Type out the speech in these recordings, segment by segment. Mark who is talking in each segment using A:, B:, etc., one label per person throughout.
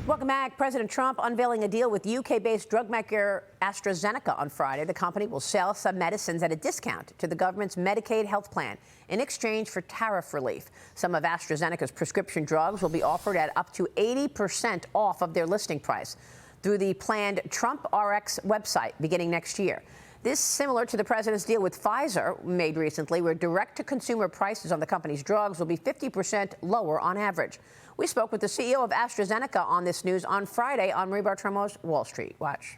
A: Welcome back. President Trump unveiling a deal with UK-based drug maker AstraZeneca on Friday. The company will sell some medicines at a discount to the government's Medicaid health plan in exchange for tariff relief. Some of AstraZeneca's prescription drugs will be offered at up to 80% off of their listing price through the planned Trump R-N.C website beginning next year. This is similar to the president's deal with Pfizer made recently, where direct-to-consumer prices on the company's drugs will be 50% lower on average. We spoke with the CEO of AstraZeneca on this news on Friday on Marie Bartiromo's Wall Street. Watch.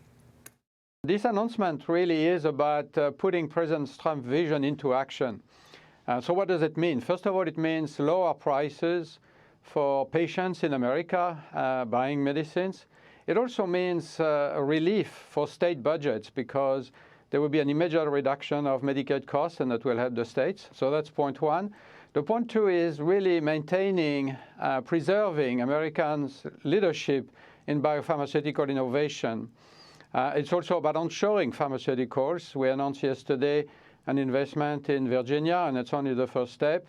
B: This announcement really is about putting President Trump's vision into action. So what does it mean? First of all, it means lower prices for patients in America buying medicines. It also means a relief for state budgets because there will be an immediate reduction of Medicaid costs, and that will help the states. So that's point one. The point two is really maintaining, preserving Americans' leadership in biopharmaceutical innovation. It's also about onshoring pharmaceuticals. We announced yesterday an investment in Virginia, and it's only the first step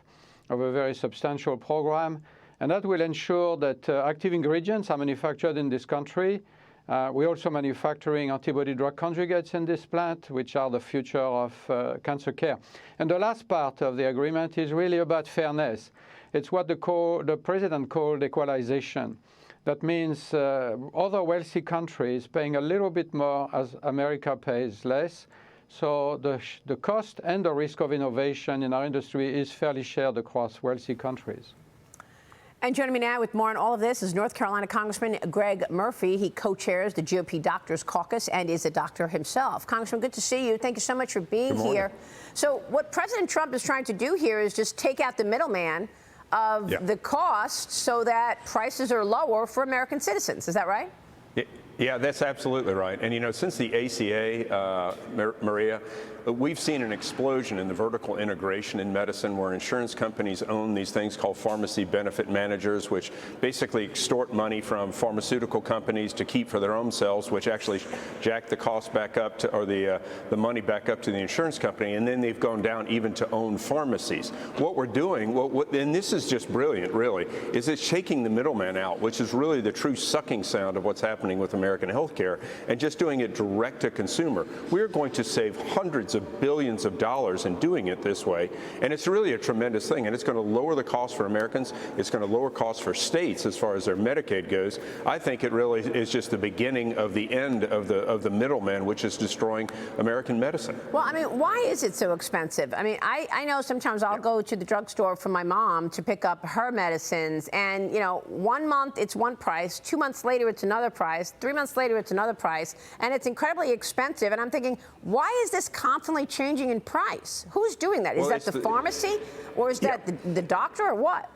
B: of a very substantial program. And that will ensure that active ingredients are manufactured in this country. We're also manufacturing antibody-drug conjugates in this plant, which are the future of cancer care. And the last part of the agreement is really about fairness. It's what the president called equalization. That means other wealthy countries paying a little bit more as America pays less. So the cost and the risk of innovation in our industry is fairly shared across wealthy countries.
A: And joining me now with more on all of this is North Carolina Congressman Greg Murphy. He co-chairs the GOP Doctors Caucus and is a doctor himself. Congressman, good to see you. Thank you so much for being here. So what President Trump is trying to do here is just take out the middleman of the cost so that prices are lower for American citizens. Is that right?
C: Yeah, that's absolutely right. And, you know, since the ACA, Maria, we've seen an explosion in the vertical integration in medicine where insurance companies own these things called pharmacy benefit managers, which basically extort money from pharmaceutical companies to keep for their own selves, which actually jack the cost back up to, or the money back up to the insurance company. And then they've gone down even to own pharmacies. What we're doing, and this is just brilliant, really, is it's shaking the middleman out, which is really the true sucking sound of what's happening with American healthcare, and just doing it direct to consumer. We're going to save hundreds of billions of dollars in doing it this way, and it's really a tremendous thing, and it's going to lower the cost for Americans. It's going to lower costs for states as far as their Medicaid goes. I think it really is just the beginning of the end of the middleman, which is destroying American medicine.
A: Well, I mean, why is it so expensive? I mean, I know sometimes I'll go to the drugstore for my mom to pick up her medicines, and, you know, 1 month it's one price, 2 months later it's another price, 3 months later it's another price, and it's incredibly expensive. And I'm thinking, why is this constantly changing in price? Who's doing that? Is that the pharmacy, or is that the doctor, or what?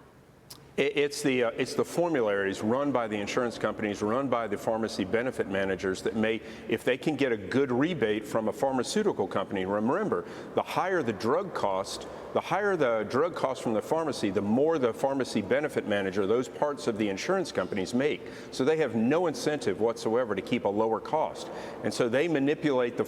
C: It's the formularies run by the insurance companies, run by the pharmacy benefit managers that may, if they can get a good rebate from a pharmaceutical company. Remember, the higher the drug cost from the pharmacy, the more the pharmacy benefit manager, those parts of the insurance companies make. So they have no incentive whatsoever to keep a lower cost. And so they manipulate the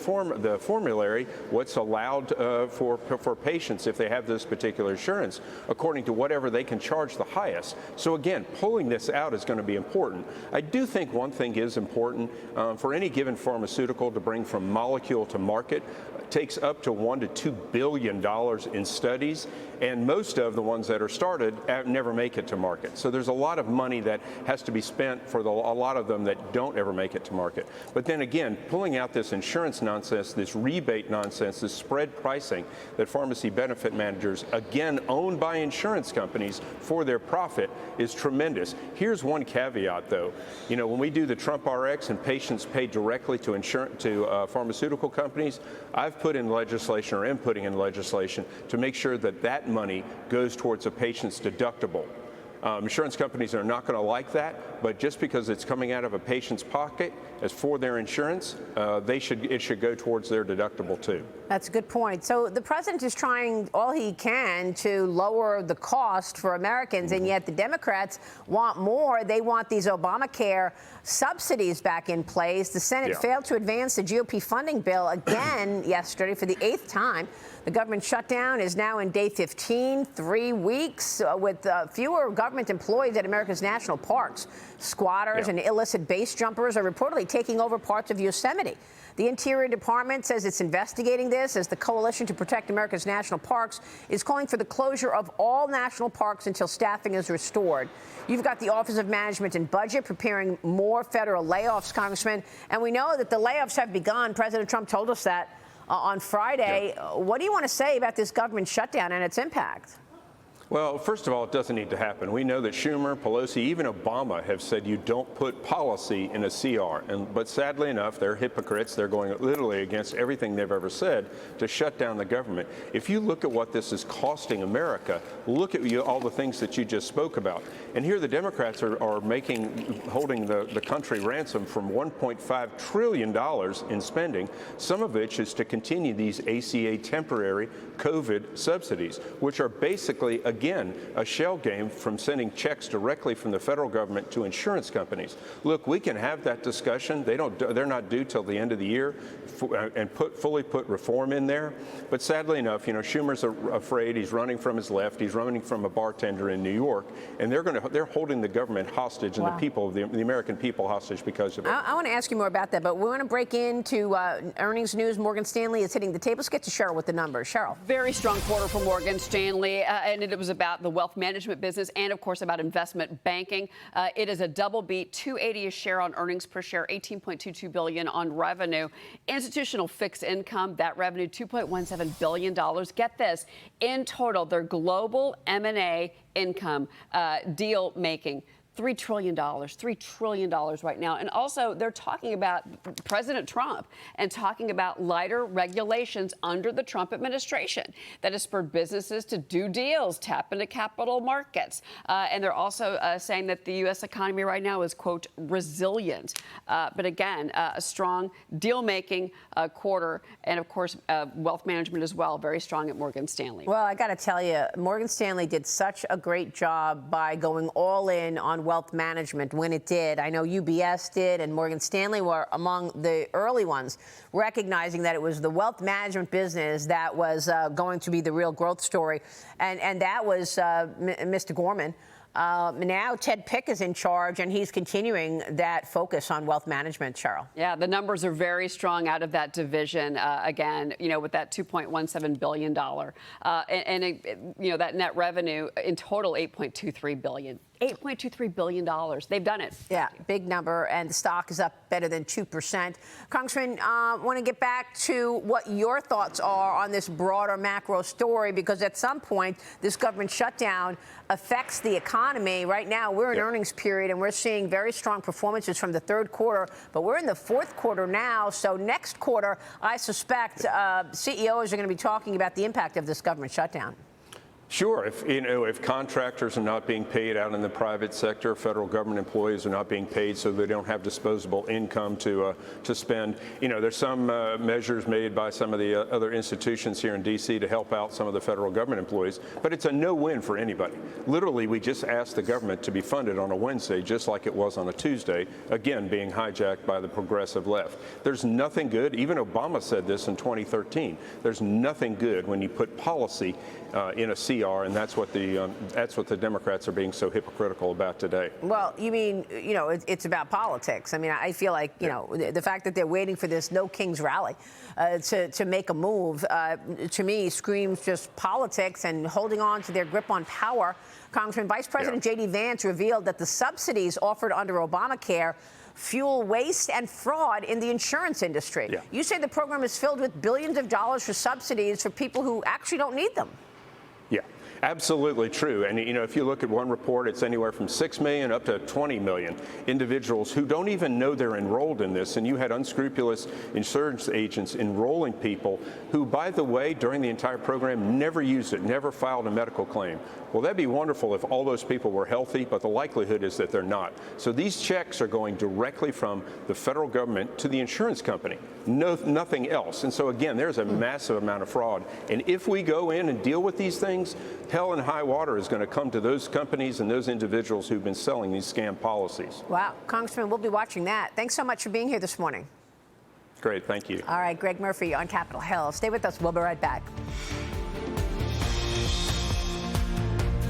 C: formulary, what's allowed for patients if they have this particular insurance, according to whatever they can charge the highest. So again, pulling this out is going to be important. I do think one thing is important. For any given pharmaceutical to bring from molecule to market, it takes up to $1 to $2 billion in studies, and most of the ones that are started never make it to market. So there's a lot of money that has to be spent for a lot of them that don't ever make it to market. But then again, pulling out this insurance nonsense, this rebate nonsense, this spread pricing that pharmacy benefit managers, again owned by insurance companies for their profit, is tremendous. Here's one caveat, though. You know, when we do the Trump RX and patients pay directly to pharmaceutical companies, I've put in legislation, or am putting in legislation, to make sure that that money goes towards a patient's deductible. Insurance companies are not going to like that, but just because it's coming out of a patient's pocket as for their insurance, it should go towards their deductible too.
A: That's a good point. So the president is trying all he can to lower the cost for Americans, and yet the Democrats want more. They want these Obamacare subsidies back in place. The Senate failed to advance the GOP funding bill again yesterday for the 8th time. The government shutdown is now in day 15, 3 weeks, with fewer government government employees at America's national parks. Squatters and illicit base jumpers are reportedly taking over parts of Yosemite. The Interior Department says it's investigating this as the Coalition to Protect America's National Parks is calling for the closure of all national parks until staffing is restored. You've got the Office of Management and Budget preparing more federal layoffs, Congressman, and we know that the layoffs have begun. President Trump told us that on Friday. What do you want to say about this government shutdown and its impact?
C: Well, first of all, it doesn't need to happen. We know that Schumer, Pelosi, even Obama have said you don't put policy in a CR. But sadly enough, they're hypocrites. They're going literally against everything they've ever said to shut down the government. If you look at what this is costing America, look at all the things that you just spoke about. And here the Democrats are holding the country ransom from $1.5 trillion in spending, some of which is to continue these ACA temporary COVID subsidies, which are basically, again, a shell game from sending checks directly from the federal government to insurance companies. Look, we can have that discussion. They're not due till the end of the year, and fully put reform in there. But sadly enough, Schumer's afraid. He's running from his left. He's running from a bartender in New York, and they're holding the government hostage and the American people hostage because of it.
A: I want to ask you more about that, but we want to break into earnings news. Morgan Stanley is hitting the table. Let's get to Cheryl with the numbers. Cheryl.
D: Very strong quarter for Morgan Stanley, and it was about the wealth management business and, of course, about investment banking. It is a double beat, $2.80 a share on earnings per share, $18.22 billion on revenue. Institutional fixed income, that revenue, $2.17 billion. Get this, in total, their global M&A income, deal making, $3 trillion right now. And also, they're talking about President Trump and talking about lighter regulations under the Trump administration that has spurred businesses to do deals, tap into capital markets. And they're also saying that the U.S. economy right now is, quote, resilient. But again, a strong deal-making quarter. And, of course, wealth management as well, very strong at Morgan Stanley.
A: Well, I got to tell you, Morgan Stanley did such a great job by going all in on wealth management when it did. I know UBS did, and Morgan Stanley were among the early ones, recognizing that it was the wealth management business that was going to be the real growth story, and that was Mr. Gorman. Now Ted Pick is in charge, and he's continuing that focus on wealth management, Cheryl.
D: Yeah, the numbers are very strong out of that division, again, with that $2.17 billion. That net revenue in total, $8.23 billion. $8.23 billion. They've done it.
A: Yeah, big number, and the stock is up better than 2%. Congressman, want to get back to what your thoughts are on this broader macro story, because at some point, this government shutdown affects the economy. Right now, we're in earnings period, and we're seeing very strong performances from the third quarter, but we're in the fourth quarter now. So next quarter, I suspect CEOs are going to be talking about the impact of this government shutdown.
C: Sure. If contractors are not being paid out in the private sector, federal government employees are not being paid, so they don't have disposable income to spend. There's some measures made by some of the other institutions here in D.C. to help out some of the federal government employees, but it's a no-win for anybody. Literally, we just asked the government to be funded on a Wednesday, just like it was on a Tuesday, again being hijacked by the progressive left. There's nothing good. Even Obama said this in 2013. There's nothing good when you put policy in a CR, and that's what the Democrats are being so hypocritical about today.
A: Well, you mean, it's about politics. I mean, I feel like, the fact that they're waiting for this no king's rally to make a move, to me, screams just politics and holding on to their grip on power. Congressman, Vice President J.D. Vance revealed that the subsidies offered under Obamacare fuel waste and fraud in the insurance industry. Yeah. You say the program is filled with billions of dollars for subsidies for people who actually don't need them.
C: Yeah, absolutely true. And, if you look at one report, it's anywhere from 6 million up to 20 million individuals who don't even know they're enrolled in this. And you had unscrupulous insurance agents enrolling people who, by the way, during the entire program, never used it, never filed a medical claim. Well, that'd be wonderful if all those people were healthy, but the likelihood is that they're not. So these checks are going directly from the federal government to the insurance company, nothing else. And so, again, there's a massive amount of fraud. And if we go in and deal with these things, hell and high water is going to come to those companies and those individuals who've been selling these scam policies.
A: Wow. Congressman, we'll be watching that. Thanks so much for being here this morning.
C: Great. Thank you.
A: All right. Greg Murphy on Capitol Hill. Stay with us. We'll be right back.